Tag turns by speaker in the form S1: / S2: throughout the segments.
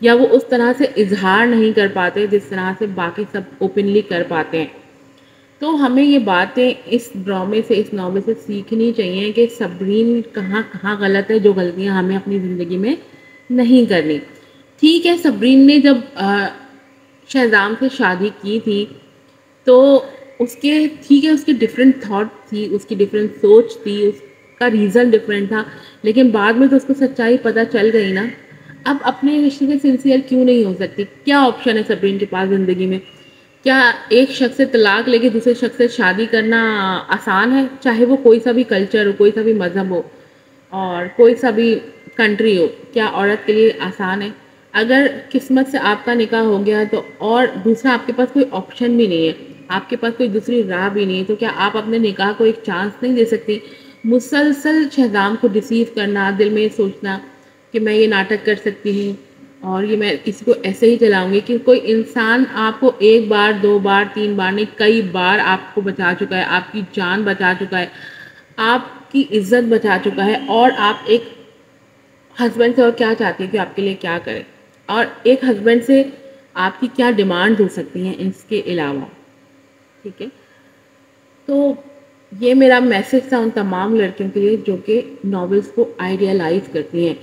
S1: یا وہ اس طرح سے اظہار نہیں کر پاتے جس طرح سے باقی سب اوپنلی کر پاتے ہیں. تو ہمیں یہ باتیں اس ڈرامے سے، اس ناول سے سیکھنی چاہیے کہ صبرین کہاں کہاں غلط ہے، جو غلطیاں ہمیں اپنی زندگی میں نہیں کرنی. ٹھیک ہے، صبرین نے جب شہزام سے شادی کی تھی تو اس کے ٹھیک ہے، اس کی ڈفرینٹ تھاٹ تھی، اس کی ڈفرینٹ سوچ تھی، اس کا ریزن ڈفرینٹ تھا، لیکن بعد میں تو اس کو سچائی پتہ چل گئی نا. اب اپنے رشتے سے سنسیئر کیوں نہیں ہو سکتی؟ کیا آپشن ہے صبرین کے پاس زندگی میں؟ کیا ایک شخص سے طلاق لے کے دوسرے شخص سے شادی کرنا آسان ہے؟ چاہے وہ کوئی سا بھی کلچر ہو، کوئی سا بھی مذہب ہو اور کوئی سا بھی کنٹری ہو، کیا عورت کے لیے آسان ہے؟ اگر قسمت سے آپ کا نکاح ہو گیا تو اور دوسرا آپ کے پاس کوئی آپشن بھی نہیں ہے، آپ کے پاس کوئی دوسری راہ بھی نہیں ہے، تو کیا آپ اپنے نکاح کو ایک چانس نہیں دے سکتی؟ مسلسل شہزام کو ڈیسیو کرنا، دل میں یہ سوچنا کہ میں یہ ناٹک کر سکتی ہوں اور یہ میں کسی کو ایسے ہی چلاؤں گی، کہ کوئی انسان آپ کو ایک بار، دو بار، تین بار نہیں، کئی بار آپ کو بچا چکا ہے، آپ کی جان بچا چکا ہے، آپ کی عزت بچا چکا ہے، اور آپ ایک ہسبینڈ سے اور کیا چاہتی ہیں کہ آپ کے لیے کیا کرے؟ اور ایک ہسبینڈ سے آپ کی کیا ڈیمانڈ ہو سکتی ہیں اس کے علاوہ؟ ٹھیک ہے، تو یہ میرا میسج تھا ان تمام لڑکیوں کے لیے جو کہ ناولس کو آئیڈیالائز کرتی ہیں،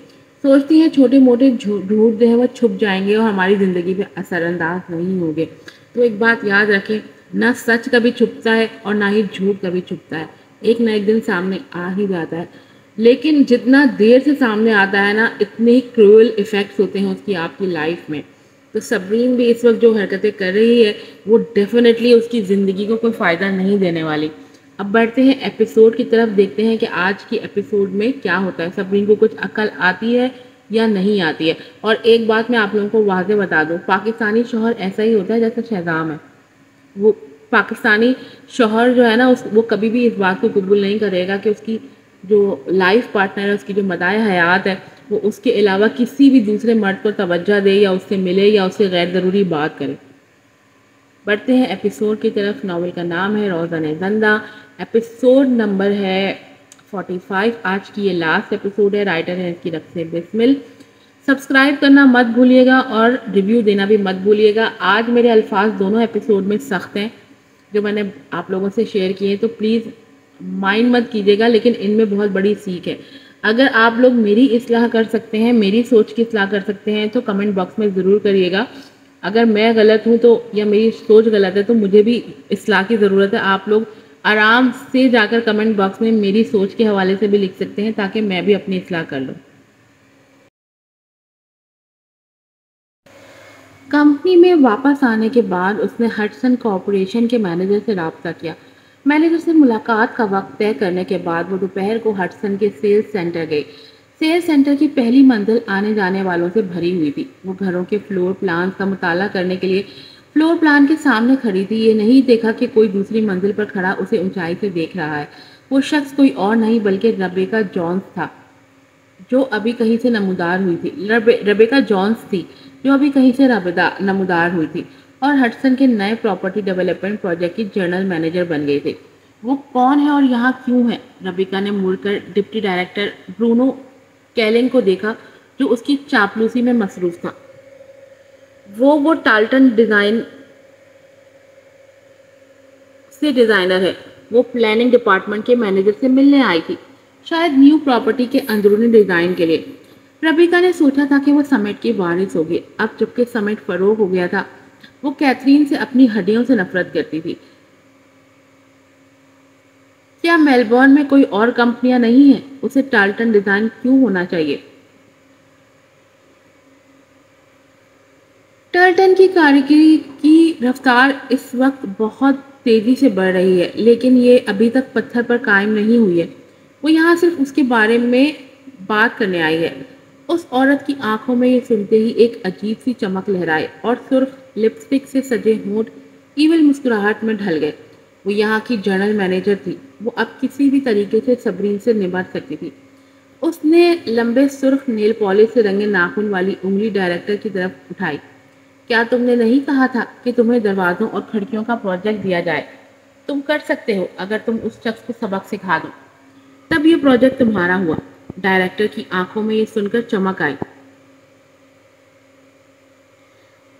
S1: سوچتی ہیں چھوٹے موٹے جھوٹ جو ہے وہ چھپ جائیں گے اور ہماری زندگی پہ اثر انداز نہیں ہوں گے. تو ایک بات یاد رکھیں، نہ سچ کبھی چھپتا ہے اور نہ ہی جھوٹ کبھی چھپتا ہے، ایک نہ ایک دن سامنے آ ہی جاتا ہے، لیکن جتنا دیر سے سامنے آتا ہے نا، اتنے ہی کروئل ایفیکٹس ہوتے ہیں اس کی آپ کی لائف میں. تو صبرین بھی اس وقت جو حرکتیں کر رہی ہے وہ ڈیفینیٹلی اس کی زندگی کو کوئی فائدہ نہیں دینے والی. اب بڑھتے ہیں ایپیسوڈ کی طرف، دیکھتے ہیں کہ آج کی ایپیسوڈ میں کیا ہوتا ہے، صبرین کو کچھ عقل آتی ہے یا نہیں آتی ہے. اور ایک بات میں آپ لوگوں کو واضح بتا دوں، پاکستانی شوہر ایسا ہی ہوتا ہے جیسا شہزام ہے. وہ پاکستانی شوہر جو ہے نا، وہ کبھی بھی اس بات کو قبول نہیں کرے گا کہ اس کی جو لائف پارٹنر ہے، اس کی جو مداح حیات ہے، وہ اس کے علاوہ کسی بھی دوسرے مرد کو توجہ دے یا اس سے ملے یا اس سے غیر ضروری بات کرے. بڑھتے ہیں ایپیسوڈ کی طرف. ناول کا نام ہے روزن زندہ، ایپیسوڈ نمبر ہے 45. آج کی یہ لاسٹ ایپیسوڈ ہے. رائٹر ہے اس کی رقص بسمل. سبسکرائب کرنا مت بھولیے گا اور ریویو دینا بھی مت بھولیے گا. آج میرے الفاظ دونوں ایپیسوڈ میں سخت ہیں جو میں نے آپ لوگوں سے شیئر کیے، تو پلیز مائنڈ مت کیجیے گا، لیکن ان میں بہت بڑی سیکھ ہے. اگر آپ لوگ میری اصلاح کر سکتے ہیں، میری سوچ کی اصلاح کر سکتے ہیں تو کمنٹ باکس میں ضرور کریے گا. اگر میں غلط ہوں تو یا میری سوچ غلط ہے تو مجھے بھی اصلاح کی ضرورت ہے. آپ لوگ آرام سے جا کر کمنٹ باکس میں میری سوچ کے حوالے سے بھی لکھ سکتے ہیں تاکہ میں بھی اپنی اصلاح کر لوں. کمپنی میں واپس آنے کے بعد اس نے ہٹسن کارپوریشن کے مینیجر سے رابطہ کیا. مینیجر سے ملاقات کا وقت طے کرنے کے بعد وہ دوپہر کو ہٹسن کے سیلز سینٹر گئی. سیلز سینٹر کی پہلی منزل آنے جانے والوں سے بھری ہوئی تھی. وہ گھروں کے فلور پلانز کا مطالعہ کرنے کے لیے فلور پلان کے سامنے کھڑی تھی. یہ نہیں دیکھا کہ کوئی دوسری منزل پر کھڑا اسے اونچائی سے دیکھ رہا ہے. وہ شخص کوئی اور نہیں بلکہ ربیکا جونز تھا جو ابھی کہیں سے نمودار ہوئی تھی. ربیکا جونز تھی جو ابھی کہیں سے نمودار ہوئی تھی اور ہٹسن کے نئے پراپرٹی ڈیولپمنٹ پروجیکٹ کی جنرل مینیجر بن گئی تھی. وہ کون ہے اور یہاں کیوں ہے؟ ربیکا نے مڑ کر ڈپٹی ڈائریکٹر برونو کیلنگ کو دیکھا جو اس کی چاپلوسی میں مصروف تھا. وہ ٹالٹن ڈیزائن سے ڈیزائنر ہے. وہ پلاننگ ڈپارٹمنٹ کے مینیجر سے ملنے آئی تھی، شاید نیو پراپرٹی کے اندرونی ڈیزائن کے لیے. ربیکا نے سوچا تھا کہ وہ سمٹ کی وارث ہوگی. اب جب کہ سمٹ فروغ ہو گیا تھا، وہ کیتھرین سے اپنی ہڈیوں سے نفرت کرتی تھی. کیا میلبورن میں کوئی اور کمپنیاں نہیں ہیں؟ اسے ٹالٹن ڈیزائن کیوں ہونا چاہیے؟ ٹالٹن کی کاریگری کی رفتار اس وقت بہت تیزی سے بڑھ رہی ہے، لیکن یہ ابھی تک پتھر پر قائم نہیں ہوئی ہے. وہ یہاں صرف اس کے بارے میں بات کرنے آئی ہے. اس عورت کی آنکھوں میں یہ سنتے ہی ایک عجیب سی چمک لہرائے اور سرخ لپسٹک سے سجے ہونٹ ایول مسکراہٹ میں ڈھل گئے. وہ یہاں کی جنرل مینیجر تھی. وہ اب کسی بھی طریقے سے صبرین سے نمٹ سکتی تھی. اس نے لمبے سرخ نیل پالش سے رنگے ناخن والی انگلی ڈائریکٹر کی طرف اٹھائی. کیا تم نے نہیں کہا تھا کہ تمہیں دروازوں اور کھڑکیوں کا پروجیکٹ دیا جائے؟ تم کر سکتے ہو اگر تم اس شخص کو سبق سکھا دو. تب یہ پروجیکٹ تمہارا ہوا. ڈائریکٹر کی آنکھوں میں یہ سن کر چمک آئی.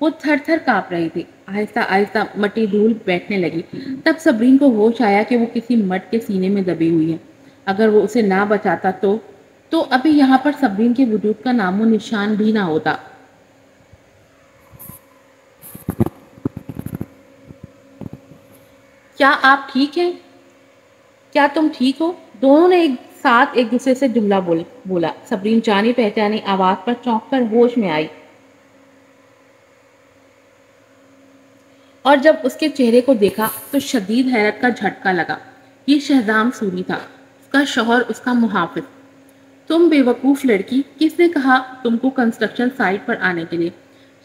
S1: وہ تھر تھر کانپ رہی تھی، آہستہ آہستہ مٹی دھول بیٹھنے لگی۔ تب صبرین کو ہوش آیا کہ وہ کسی مرد کے سینے میں دبی ہوئی ہے۔ اگر وہ اسے نہ بچاتا تو ابھی یہاں پر صبرین کے وجود کا نام و نشان بھی نہ ہوتا۔ کیا آپ ٹھیک ہیں؟ کیا تم ٹھیک ہو؟ دونوں نے ایک ساتھ ایک دوسرے سے جملہ بولا۔ صبرین جانی پہچانی آواز پر چونک کر ہوش میں آئی، اور جب اس کے چہرے کو دیکھا تو شدید حیرت کا جھٹکا لگا۔ یہ شہزام سوری تھا، اس کا شوہر، اس کا محافظ۔ تم بے وقوف لڑکی، کس نے کہا تم کو کنسٹرکشن سائٹ پر آنے کے لیے؟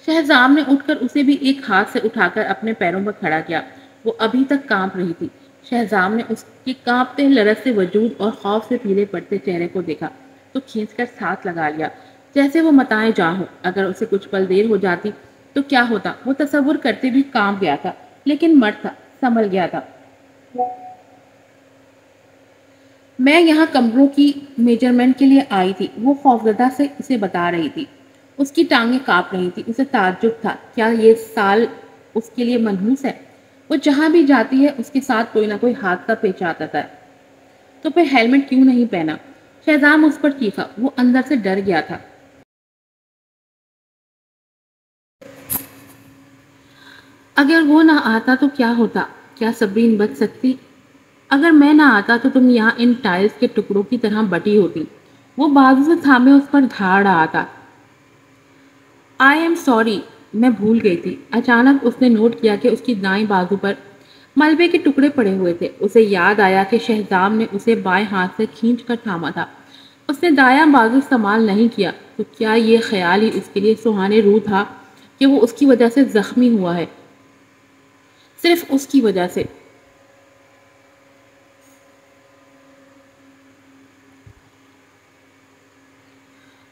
S1: شہزام نے اٹھ کر اسے بھی ایک ہاتھ سے اٹھا کر اپنے پیروں پر کھڑا کیا۔ وہ ابھی تک کانپ رہی تھی۔ شہزام نے اس کے کانپتے لرزتے وجود اور خوف سے پیلے پڑتے چہرے کو دیکھا تو کھینچ کر ساتھ لگا لیا، جیسے وہ متائیں جاں ہو۔ اگر اسے کچھ پل دیر ہو جاتی تو کیا ہوتا؟ وہ تصور کرتے بھی کانپ گیا تھا، لیکن مرد تھا، سنبھل گیا تھا۔ میں یہاں کمروں کی میجرمنٹ کے لیے آئی تھی، وہ خوفزدہ سے اسے بتا رہی تھی۔ اس کی ٹانگیں کانپ رہی تھی، اسے تعجب تھا، کیا یہ سال اس کے لیے منحوس ہے؟ وہ جہاں بھی جاتی ہے اس کے ساتھ کوئی نہ کوئی حادثہ پیش آتا ہے۔ تو پھر ہیلمٹ کیوں نہیں پہنا؟ شہزام اس پر چیخا، وہ اندر سے ڈر گیا تھا۔ اگر وہ نہ آتا تو کیا ہوتا؟ کیا صبرین بچ سکتی؟ اگر میں نہ آتا تو تم یہاں ان ٹائلز کے ٹکڑوں کی طرح بٹی ہوتی۔ وہ بازو سے تھامے اس پر دھاڑ رہا تھا۔ آئی ایم سوری، میں بھول گئی تھی۔ اچانک اس نے نوٹ کیا کہ اس کی دائیں بازو پر ملبے کے ٹکڑے پڑے ہوئے تھے۔ اسے یاد آیا کہ شہزام نے اسے بائیں ہاتھ سے کھینچ کر تھاما تھا۔ اس نے دایاں بازو استعمال نہیں کیا، تو کیا یہ خیال ہی اس کے لیے سہانے روح تھا کہ وہ اس کی وجہ سے زخمی ہوا ہے؟ صرف اس کی وجہ سے۔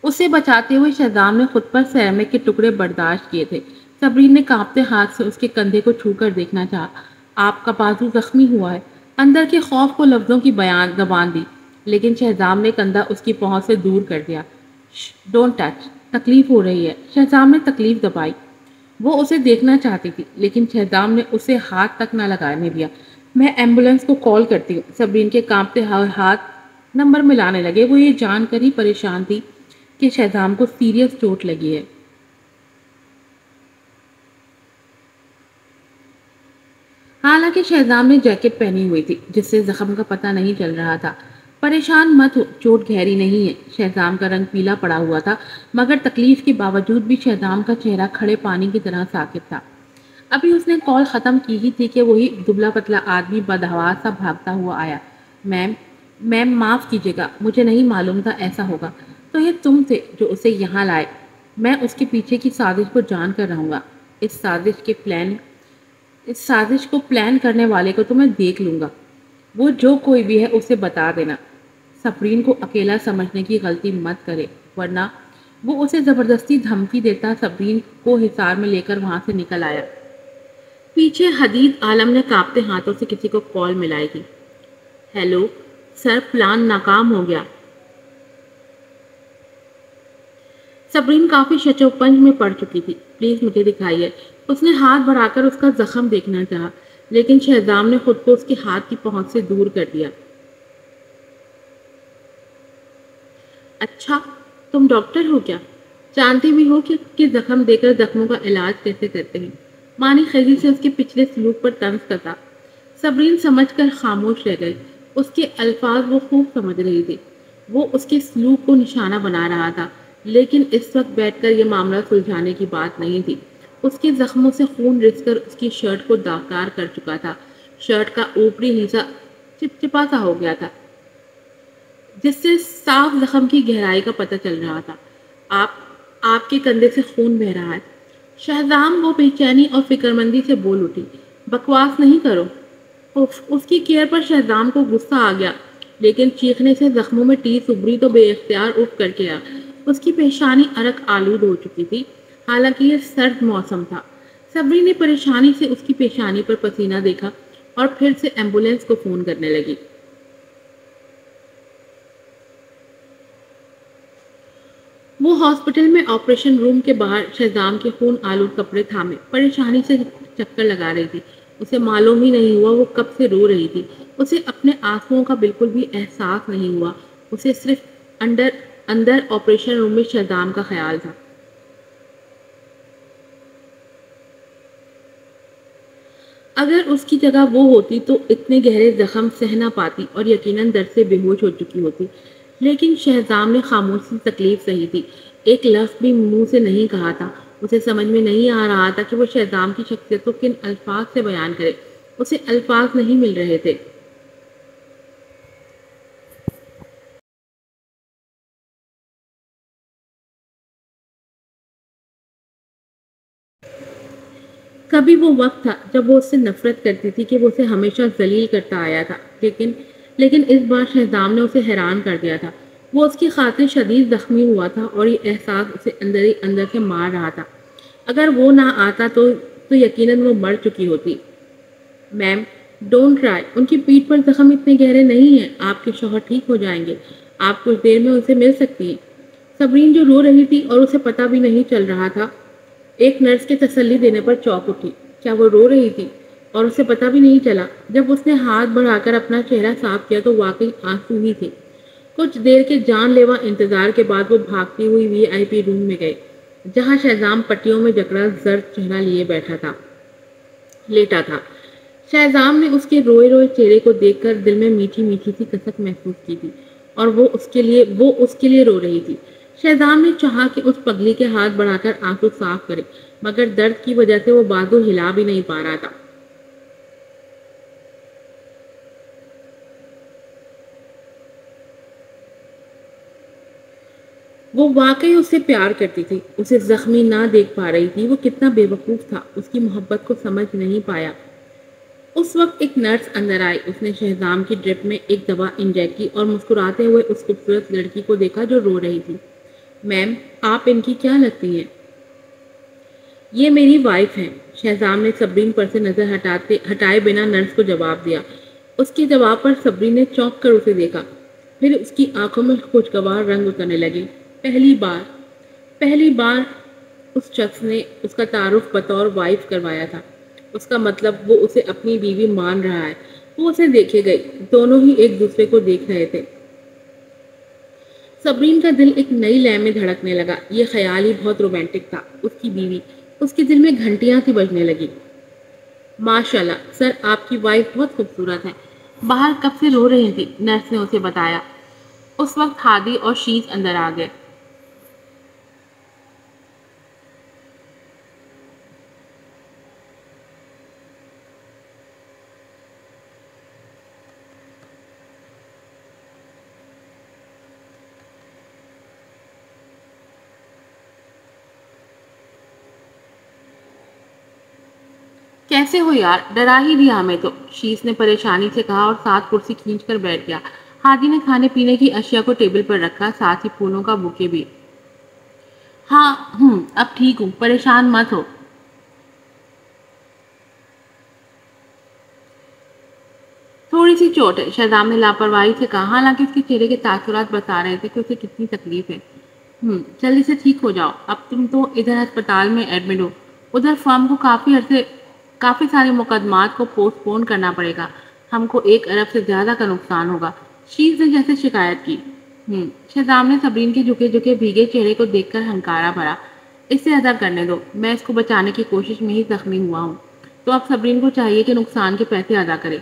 S1: اسے بچاتے ہوئے شہزام نے خود پر سیرامک کے ٹکڑے برداشت کیے تھے۔ صبرین نے کانپتے ہاتھ سے اس کے کندھے کو چھو کر دیکھنا چاہا۔ آپ کا بازو زخمی ہوا ہے۔ اندر کے خوف کو لفظوں کی زبان دی، لیکن شہزام نے کندھا اس کی پہنچ سے دور کر دیا۔ ڈونٹ ٹچ، تکلیف ہو رہی ہے۔ شہزام نے تکلیف دبائی۔ وہ اسے دیکھنا چاہتی تھی، لیکن شہزام نے اسے ہاتھ تک نہ لگانے دیا۔ میں ایمبولینس کو کال کرتی ہوں۔ صبرین کے کانپتے ہاتھ نمبر ملانے لگے۔ وہ یہ جان کر ہی پریشان تھی کہ شہزام کو سیریس چوٹ لگی ہے۔ حالانکہ شہزام نے جیکٹ پہنی ہوئی تھی جس سے زخم کا پتہ نہیں چل رہا تھا۔ پریشان مت ہو، چوٹ گہری نہیں ہے۔ شہزام کا رنگ پیلا پڑا ہوا تھا، مگر تکلیف کے باوجود بھی شہزام کا چہرہ کھڑے پانی کی طرح ساکت تھا۔ ابھی اس نے کال ختم کی ہی تھی کہ وہی دبلا پتلا آدمی بدحواس سا بھاگتا ہوا آیا۔ میم معاف کیجیے گا، مجھے نہیں معلوم تھا ایسا ہوگا۔ تو یہ تم تھے جو اسے یہاں لائے۔ میں اس کے پیچھے کی سازش کو جان کر رہوں گا۔ اس سازش کو پلان کرنے والے کو تو میں دیکھ لوں گا۔ وہ جو کوئی بھی ہے اسے بتا دینا۔ صبرین کو اکیلا سمجھنے کی غلطی مت کرے، ورنہ وہ اسے زبردستی دھمکی دیتا۔ صبرین کو حصار میں لے کر وہاں سے نکل آیا۔ پیچھے حدید عالم نے کانپتے ہاتھوں سے کسی کو کال ملائی تھی۔ ہیلو سر، پلان ناکام ہو گیا۔ صبرین کافی شچوپنج میں پڑ چکی تھی۔ پلیز مجھے دکھائیے۔ اس نے ہاتھ بڑھا کر اس کا زخم دیکھنا چاہا، لیکن شہزام نے خود کو اس کے ہاتھ کی پہنچ سے دور کر دیا۔ اچھا، تم ڈاکٹر ہو کیا؟ جانتی بھی ہو کہ زخم دے کر زخموں کا علاج کیسے کرتے ہیں؟ مانی خیزی سے اس کے پچھلے سلوک پر طنز کرتا۔ صبرین سمجھ کر خاموش رہ گئی۔ اس کے الفاظ وہ خوب سمجھ رہی تھی۔ وہ اس کے سلوک کو نشانہ بنا رہا تھا، لیکن اس وقت بیٹھ کر یہ معاملہ سلجھانے کی بات نہیں تھی۔ اس کے زخموں سے خون رس کر اس کی شرٹ کو داغدار کر چکا تھا۔ شرٹ کا اوپری حصہ چپچپا سا ہو گیا تھا، جس سے صاف زخم کی گہرائی کا پتہ چل رہا تھا۔ آپ کے کندھے سے خون بہ رہا ہے۔ شہزام وہ بے چینی اور فکرمندی سے بول اٹھی۔ بکواس نہیں کرو۔ اس کی کیئر پر شہزام کو غصہ آ گیا، لیکن چیخنے سے زخموں میں ٹیس ابری تو بے اختیار اٹھ کر کے آ۔ اس کی پیشانی عرق آلود ہو چکی تھی، حالانکہ یہ سرد موسم تھا۔ صبری نے پریشانی سے اس کی پیشانی پر پسینہ دیکھا اور پھر سے ایمبولینس کو فون کرنے لگی۔ وہ ہاسپٹل میں آپریشن روم کے باہر شہزام کے خون آلود کپڑے تھامے پریشانی سے چکر لگا رہی تھی۔ اسے معلوم ہی نہیں ہوا وہ کب سے رو رہی تھی۔ اسے اپنے آنسوؤں کا بالکل بھی احساس نہیں ہوا۔ اسے صرف اندر اندر آپریشن روم میں شہزام کا خیال تھا۔ اگر اس کی جگہ وہ ہوتی تو اتنے گہرے زخم سہ نہ پاتی اور یقیناً درد سے بے ہوش ہو چکی ہوتی۔ لیکن شہزام نے خاموشی سے تکلیف سہی تھی، ایک لفظ بھی منہ سے نہیں کہا تھا۔ اسے سمجھ میں نہیں آ رہا تھا کہ وہ شہزام کی شخصیت کو کن الفاظ سے بیان کرے۔ اسے الفاظ نہیں مل رہے تھے۔ کبھی وہ وقت تھا جب وہ اس سے نفرت کرتی تھی کہ وہ اسے ہمیشہ ذلیل کرتا آیا تھا، لیکن اس بار شہزام نے اسے حیران کر دیا تھا۔ وہ اس کی خاطر شدید زخمی ہوا تھا اور یہ احساس اسے اندر ہی اندر سے مار رہا تھا۔ اگر وہ نہ آتا تو یقیناً وہ مر چکی ہوتی۔ میم، ڈونٹ ٹرائی، ان کی پیٹھ پر زخم اتنے گہرے نہیں ہیں، آپ کے شوہر ٹھیک ہو جائیں گے، آپ کچھ دیر میں ان سے مل سکتی ہیں۔ صبرین جو رو رہی تھی اور اسے پتہ بھی نہیں چل رہا تھا، ایک نرس کے تسلی دینے پر چونک اٹھی۔ کیا وہ رو رہی تھی اور اسے پتہ بھی نہیں چلا؟ جب اس نے ہاتھ بڑھا کر اپنا چہرہ صاف کیا تو واقعی آنسو ہی تھے۔ کچھ دیر کے جان لیوا انتظار کے بعد وہ بھاگتی ہوئی وی آئی پی روم میں گئے، جہاں شہزام پٹیوں میں جکڑا زرد چہرہ لیے لیٹا تھا۔ شہزام نے اس کے روئے روئے چہرے کو دیکھ کر دل میں میٹھی میٹھی سی کسک محسوس کی تھی، اور وہ اس کے لیے رو رہی تھی۔ شہزام نے چاہا کہ اس پگلی کے ہاتھ بڑھا کر آنسو صاف کرے، مگر درد کی وجہ سے وہ بازو ہلا بھی نہیں پا رہا تھا۔ وہ واقعی اس سے پیار کرتی تھی، اسے زخمی نہ دیکھ پا رہی تھی۔ وہ کتنا بے وقوف تھا، اس کی محبت کو سمجھ نہیں پایا۔ اس وقت ایک نرس اندر آئی، اس نے شہزام کی ڈرپ میں ایک دوا انجیکٹ کی اور مسکراتے ہوئے اس خوبصورت لڑکی کو دیکھا جو رو رہی تھی۔ میم، آپ ان کی کیا لگتی ہیں؟ یہ میری وائف ہے، شہزام نے صبرین پر سے نظر ہٹائے بنا نرس کو جواب دیا۔ اس کے جواب پر صبرین نے چونک کر اسے دیکھا، پھر اس کی آنکھوں میں خوشگوار رنگ اترنے لگے۔ پہلی بار اس شخص نے اس کا تعارف بطور وائف کروایا تھا۔ اس کا مطلب وہ اسے اپنی بیوی مان رہا ہے۔ وہ اسے دیکھے گئی، دونوں ہی ایک دوسرے کو دیکھ رہے تھے۔ صبرین کا دل ایک نئی لے میں دھڑکنے لگا، یہ خیال ہی بہت رومانٹک تھا۔ اس کی بیوی، اس کے دل میں گھنٹیاں سی بجنے لگی۔ ماشاءاللہ سر، آپ کی وائف بہت خوبصورت ہے، باہر کب سے رو رہی تھی، نرس نے اسے بتایا۔ اس وقت ہادی اور شیز اندر آ گئے۔ کیسے ہو یار، ڈرا ہی دیا ہمیں تو، شیز نے پریشانی سے کہا اور ساتھ کرسی کھینچ کر بیٹھ گیا۔ ہادی نے کھانے پینے کی اشیاء کو ٹیبل پر رکھا، ساتھ ہی پھولوں کا بوکے بھی۔ ہاں اب ٹھیک ہوں، پریشان مت ہو۔ تھوڑی سی چوٹ ہے، شہزام نے لاپرواہی سے کہا، حالانکہ اس کے چہرے کے تاثرات بتا رہے تھے کہ اسے کتنی تکلیف ہے۔ جلدی سے ٹھیک ہو جاؤ، اب تم تو ادھر ہسپتال میں ایڈمٹ ہو، ادھر فرم کو کافی سارے مقدمات کو پوسٹ پون کرنا پڑے گا، ہم کو 1 ارب سے زیادہ کا نقصان ہوگا، شیز نے جیسے شکایت کی۔ شہزام نے صبرین کے جھکے بھیگے چہرے کو دیکھ کر ہنکارا بھرا۔ اسے ادا کرنے دو، میں اس کو بچانے کی کوشش میں ہی زخمی ہوا ہوں، تو اب صبرین کو چاہیے کہ نقصان کے پیسے ادا کرے۔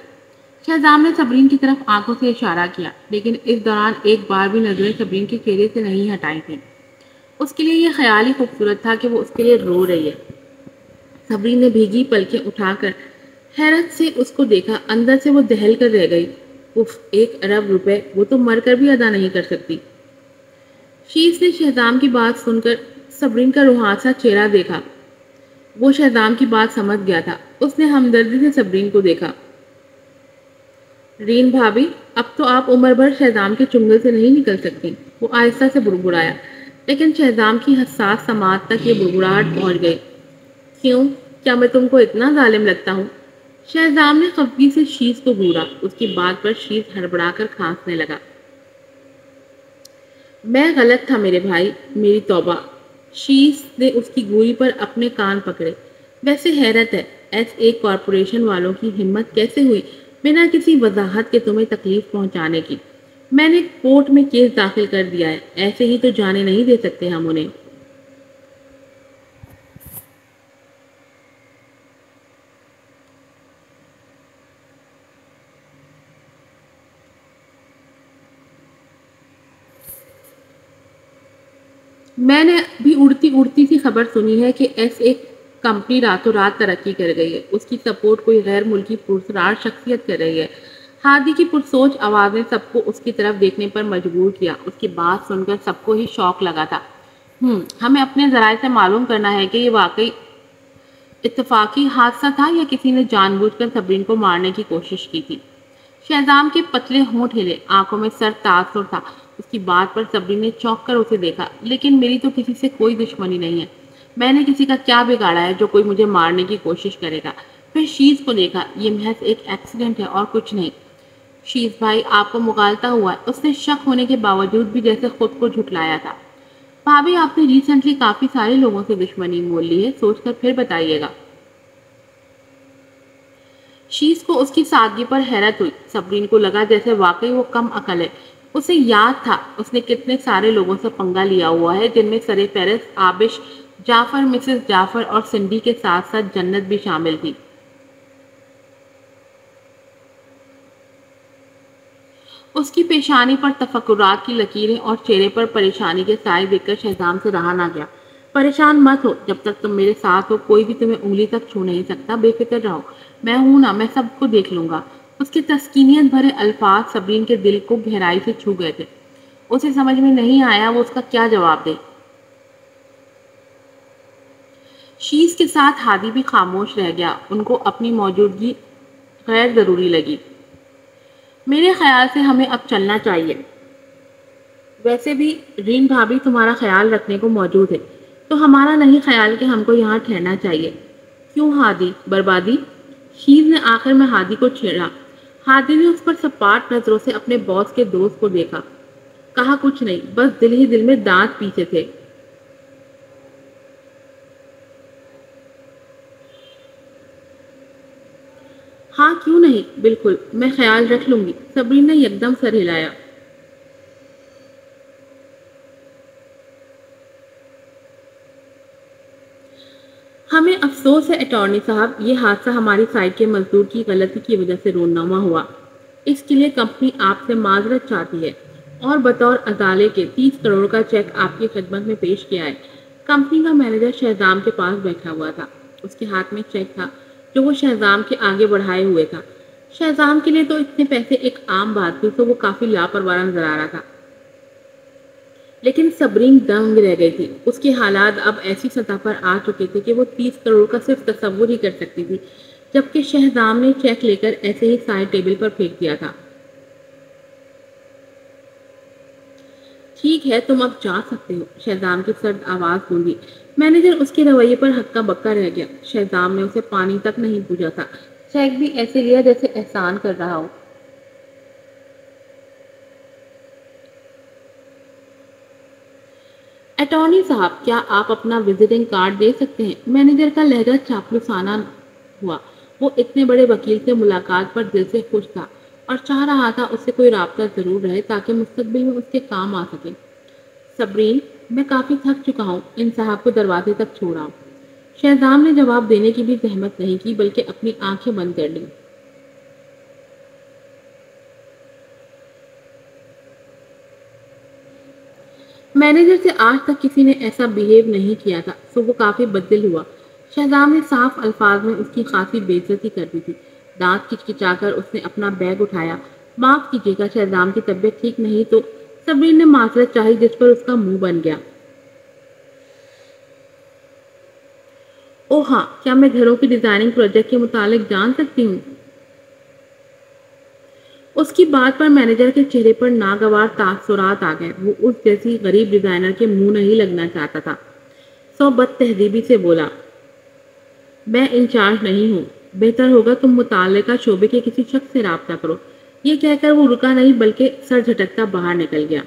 S1: شہزام نے صبرین کی طرف آنکھوں سے اشارہ کیا، لیکن اس دوران ایک بار بھی نظریں صبرین کے چہرے سے نہیں ہٹائی تھیں۔ اس کے لیے یہ خیال ہی خوبصورت تھا کہ وہ اس کے لیے رو رہی ہے۔ صبرین نے بھیگی پلکیں اٹھا کر حیرت سے اس کو دیکھا، اندر سے وہ دہل کر رہ گئی۔ 1 ارب روپے، وہ تو مر کر بھی ادا نہیں کر سکتی۔ شیز نے شہزام کی بات سن کر صبرین کا روحانسا چہرہ دیکھا۔ وہ شہزام کی بات سمجھ گیا تھا۔ اس نے ہمدردی سے صبرین کو دیکھا۔ رین بھابھی، اب تو آپ عمر بھر شہزام کے چنگل سے نہیں نکل سکتی، وہ آہستہ سے بڑبڑایا، لیکن شہزام کی حساس سماعت تک یہ بڑبڑاہٹ پہنچ گئی۔ کیوں؟ کیا میں تم کو اتنا ظالم لگتا ہوں؟ شہزام نے خفگی سے شیز کو گھورا، اس کی بات پر شیز ہڑبڑا کر کھانسنے لگا۔ میں غلط تھا میرے بھائی، میری توبہ۔ شیش نے اس کی گوئی پر اپنے کان پکڑے۔ ویسے حیرت ہے، ایس اے کارپوریشن والوں کی ہمت کیسے ہوئی بنا کسی وضاحت کے تمہیں تکلیف پہنچانے کی؟ میں نے کورٹ میں کیس داخل کر دیا ہے، ایسے ہی تو جانے نہیں دے سکتے ہم انہیں۔ میں نے بھی اڑتی اڑتی سی خبر سنی ہے کہ ایس ایک کمپنی راتوں رات ترقی کر گئی ہے، اس کی سپورٹ کوئی غیر ملکی پرسرار شخصیت کر رہی ہے۔ ہادی کی پرسوچ آواز نے سب کو اس کی طرف دیکھنے پر مجبور کیا۔ اس کی بات سن کر سب کو ہی شوق لگا تھا۔ ہمیں اپنے ذرائع سے معلوم کرنا ہے کہ یہ واقعی اتفاقی حادثہ تھا یا کسی نے جان بوجھ کر صبرین کو مارنے کی کوشش کی تھی۔ شہزام کے پتلے ہونٹ ہلے، آنکھوں میں سر تاثر تھا۔ اس کی بات پر صبرین نے چونک کر اسے دیکھا۔ لیکن میری تو کسی سے کوئی دشمنی نہیں ہے، میں نے کسی کا کیا بگاڑا ہے جو کوئی مجھے مارنے کی کوشش کرے گا؟ پھر شیز کو دیکھا، یہ محض ایک ایکسیڈنٹ ہے اور کچھ نہیں۔ شیز بھائی آپ کو مغالطہ ہوا ہے، اس نے شک ہونے کے باوجود بھی جیسے خود کو جھٹلایا تھا۔ بھابھی آپ نے ریسنٹلی کافی سارے لوگوں سے دشمنی مول لی ہے، سوچ کر پھر بتائیے گا۔ شیز کو اس کی سادگی پر حیرت ہوئی۔ صبرین کو لگا جیسے واقعی وہ کم عقل ہے۔ اسے یاد تھا اس نے کتنے سارے لوگوں سے پنگا لیا ہوا ہے، جن میں سرے فہرست آبش، جعفر، مسز جعفر اور سنڈی کے ساتھ ساتھ جنت بھی شامل تھی۔ اس کی پیشانی پر تفکرات کی لکیریں اور چہرے پر پریشانی کے سائے دیکھ کر شہزام سے رہا نہ گیا۔ پریشان مت ہو، جب تک تم میرے ساتھ ہو کوئی بھی تمہیں انگلی تک چھو نہیں سکتا، بے فکر رہو، میں ہوں نا، میں سب کو دیکھ لوں گا۔ اس کے تسکینیت بھرے الفاظ صبرین کے دل کو گہرائی سے چھو گئے تھے۔ اسے سمجھ میں نہیں آیا وہ اس کا کیا جواب دے۔ شیز کے ساتھ ہادی بھی خاموش رہ گیا، ان کو اپنی موجودگی غیر ضروری لگی۔ میرے خیال سے ہمیں اب چلنا چاہیے، ویسے بھی رین بھابھی تمہارا خیال رکھنے کو موجود ہے، تو ہمارا نہیں خیال کہ ہم کو یہاں ٹھہرنا چاہیے۔ کیوں ہادی؟ بربادی؟ شیز نے آخر میں ہادی کو چھیڑا۔ ہادی نے اس پر سپاٹ نظروں سے اپنے باس کے دوست کو دیکھا۔ کہا کچھ نہیں، بس دل ہی دل میں دانت پیچھے تھے۔ ہاں کیوں نہیں، بالکل، میں خیال رکھ لوں گی۔ صبرین نے یکدم سر ہلایا۔ ہمیں افسوس ہے اٹارنی صاحب، یہ حادثہ ہماری سائٹ کے مزدور کی غلطی کی وجہ سے رونما ہوا۔ اس کے لیے کمپنی آپ سے معذرت چاہتی ہے اور بطور ازالے کے 30 کروڑ کا چیک آپ کی خدمت میں پیش کیا ہے۔ کمپنی کا مینیجر شہزام کے پاس بیٹھا ہوا تھا۔ اس کے ہاتھ میں چیک تھا جو وہ شہزام کے آگے بڑھائے ہوئے تھا۔ شہزام کے لیے تو اتنے پیسے ایک عام بات تھی، تو وہ کافی لاپرواہ نظر آ رہا تھا۔ لیکن صبرین دنگ رہ گئی تھی۔ اس کے حالات اب ایسی سطح پر آ چکے تھے کہ وہ 30 کروڑ کا صرف تصور ہی کر سکتی تھی، جبکہ شہزام نے چیک لے کر ایسے ہی سائڈ ٹیبل پر پھینک دیا تھا۔ ٹھیک ہے، تم اب جا سکتے ہو، شہزام کی سرد آواز گونجی۔ مینیجر اس کے رویے پر ہکا بکا رہ گیا۔ شہزام نے اسے پانی تک نہیں پوچھا تھا، چیک بھی ایسے لیا جیسے احسان کر رہا ہو۔ اٹارنی صاحب، کیا آپ اپنا وزٹنگ کارڈ دے سکتے ہیں؟ مینیجر کا لہجہ چاپلوسانہ ہوا۔ وہ اتنے بڑے وکیل سے ملاقات پر دل سے خوش تھا اور چاہ رہا تھا اس سے کوئی رابطہ ضرور رہے تاکہ مستقبل میں اس کے کام آ سکے۔ صبرین، میں کافی تھک چکا ہوں، ان صاحب کو دروازے تک چھوڑا ہوں۔ شہزام نے جواب دینے کی بھی زحمت نہیں کی بلکہ اپنی آنکھیں بند کر لیں۔ مینیجر سے آج تک کسی نے ایسا بیہیو نہیں کیا تھا، سو وہ کافی بدل ہوا۔ شہزام نے صاف الفاظ میں اس کی خاصی بے عزتی کر دی تھی۔ دانت کچکچا کر اس نے اپنا بیگ اٹھایا۔ معاف کیجیے گا، شہزام کی طبیعت ٹھیک نہیں تو۔ صبرین نے معذرت چاہی جس پر اس کا منہ بن گیا۔ او ہاں، کیا میں گھروں کی ڈیزائننگ پروجیکٹ کے متعلق جان سکتی ہوں؟ اس کی بات پر مینیجر کے چہرے پر ناگوار تاثرات آ گئے۔ وہ اس جیسی غریب ڈیزائنر کے منہ نہیں لگنا چاہتا تھا۔ سو بد تہذیبی سے بولا، میں انچارج نہیں ہوں، بہتر ہوگا تم متعلقہ شعبے کے کسی شخص سے رابطہ کرو۔ یہ کہہ کر وہ رکا نہیں بلکہ سر جھٹکتا باہر نکل گیا۔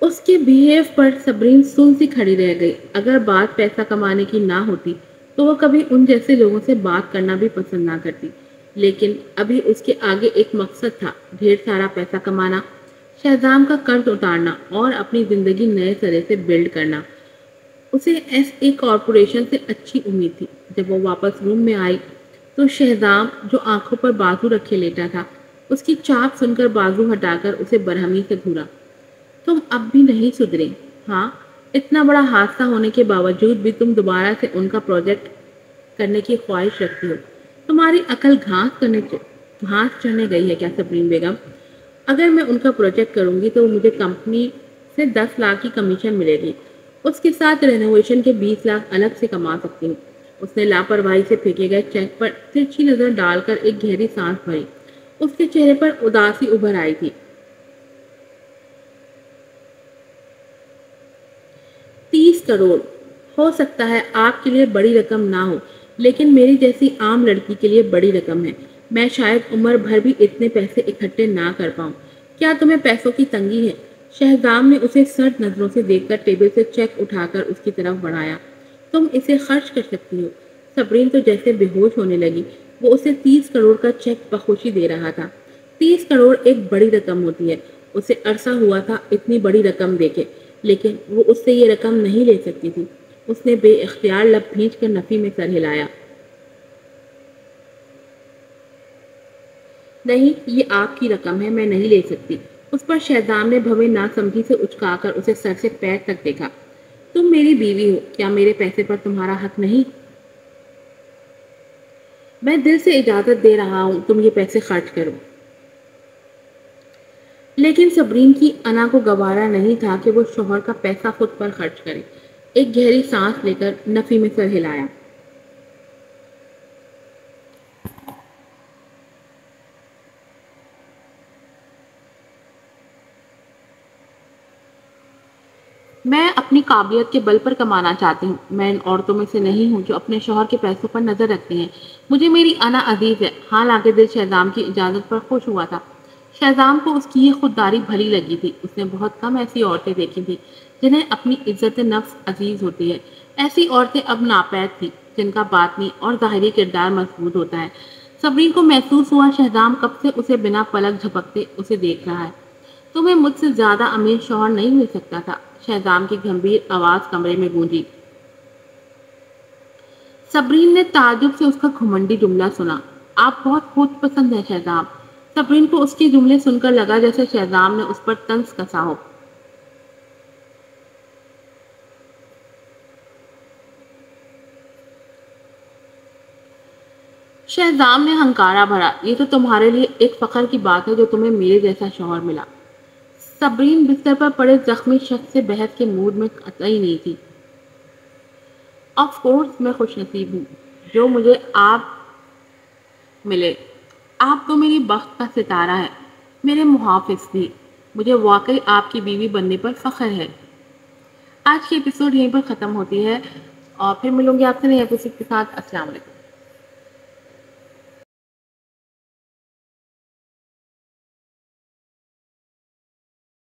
S1: اس کے بیہیو پر صبرین سن سی کھڑی رہ گئی۔ اگر بات پیسہ کمانے کی نہ ہوتی تو وہ کبھی ان جیسے لوگوں سے بات کرنا بھی پسند نہ کرتی، لیکن ابھی اس کے آگے ایک مقصد تھا، ڈھیر سارا پیسہ کمانا، شہزام کا قرض اتارنا اور اپنی زندگی نئے سرے سے بلڈ کرنا۔ اسے ایس اے کارپوریشن سے اچھی امید تھی۔ جب وہ واپس روم میں آئی تو شہزام جو آنکھوں پر بازو رکھے لیٹا تھا، اس کی چاپ سن کر بازو ہٹا کر اسے برہمی سے گھورا۔ تم اب بھی نہیں سدھرے؟ ہاں، اتنا بڑا حادثہ ہونے کے باوجود بھی تم دوبارہ سے ان کا پروجیکٹ کرنے کی خواہش رکھتی ہو۔ تمہاری عقل گھاس چڑھنے گئی ہے کیا صبرین بیگم؟ اگر میں ان کا پروجیکٹ کروں گی تو مجھے کمپنی سے 10 لاکھ کی کمیشن ملے گی، اس کے ساتھ رینوویشن کے 20 لاکھ الگ سے کما سکتی ہوں۔ اس نے لاپرواہی سے پھینکے گئے چیک پر ترچھی نظر ڈال کر ایک گہری سانس بھری۔ اس کے چہرے پر اداسی ابھر آئی تھی۔ 30 کروڑ ہو سکتا ہے آپ کے لیے بڑی رقم نہ ہو، لیکن میری جیسی عام لڑکی کے لیے بڑی رقم ہے۔ میں شاید عمر بھر بھی اتنے پیسے اکٹھے نہ کر پاؤں۔ کیا تمہیں پیسوں کی تنگی ہے؟ شہزام نے اسے سرد نظروں سے دیکھ کر ٹیبل سے چیک اٹھا کر اس کی طرف بڑھایا۔ تم اسے خرچ کر سکتی ہو۔ صبرین تو جیسے بے ہوش ہونے لگی۔ وہ اسے 30 کروڑ کا چیک بخوشی دے رہا تھا۔ 30 کروڑ ایک بڑی رقم ہوتی ہے۔ اسے عرصہ ہوا تھا اتنی بڑی رقم دیکھے، لیکن وہ اس سے یہ رقم نہیں لے سکتی تھی۔ اس نے بے اختیار لب بھینچ کر نفی میں سر ہلایا۔ نہیں، یہ آپ کی رقم ہے، میں نہیں لے سکتی۔ اس پر شہزام نے بھویں ناسمجھی سے اچکا کر اسے سر سے پیر تک دیکھا۔ تم میری بیوی ہو، کیا میرے پیسے پر تمہارا حق نہیں؟ میں دل سے اجازت دے رہا ہوں تم یہ پیسے خرچ کرو۔ لیکن صبرین کی انا کو گوارا نہیں تھا کہ وہ شوہر کا پیسہ خود پر خرچ کرے۔ ایک گہری سانس لے کر نفی میں سر ہلایا۔ میں اپنی قابلیت کے بل پر کمانا چاہتی ہوں۔ میں ان عورتوں میں سے نہیں ہوں جو اپنے شوہر کے پیسوں پر نظر رکھتی ہیں۔ مجھے میری انا عزیز ہے۔ حالانکہ دل شہزام کی اجازت پر خوش ہوا تھا۔ شہزام کو اس کی یہ خودداری بھلی لگی تھی۔ اس نے بہت کم ایسی عورتیں دیکھی تھی جنہیں اپنی عزت نفس عزیز ہوتی ہے۔ ایسی عورتیں اب ناپید تھیں جن کا باطنی اور ظاہری کردار مضبوط ہوتا ہے۔ صبرین کو محسوس ہوا شہزام کب سے اسے بنا پلک جھپکتے اسے دیکھ رہا ہے۔ تمہیں مجھ سے زیادہ امیر شوہر نہیں مل سکتا تھا، شہزام کی گمبھیر آواز کمرے میں گونجی۔ صبرین نے تعجب سے اس کا گھمنڈی جملہ سنا۔ آپ بہت خود پسند ہیں شہزام۔ صبرین کو اس کے جملے سن کر لگا جیسے شہزام نے اس پر طنز کسا ہو۔ شہزام نے ہنکارا بھرا، یہ تو تمہارے لیے ایک فخر کی بات ہے جو تمہیں میرے جیسا شوہر ملا۔ صبرین بستر پر پڑے زخمی شخص سے بحث کے موڈ میں قطعی نہیں تھی۔ آف کورس میں خوش نصیب ہوں جو مجھے آپ ملے۔ آپ تو میری بخت کا ستارہ ہے، میرے محافظ بھی۔ مجھے واقعی آپ کی بیوی بننے پر فخر ہے۔ آج کی ایپیسوڈ یہیں پر ختم ہوتی ہے اور پھر ملوں گی آپ سے نئے ایپیسوڈ کے ساتھ۔ السلام علیکم۔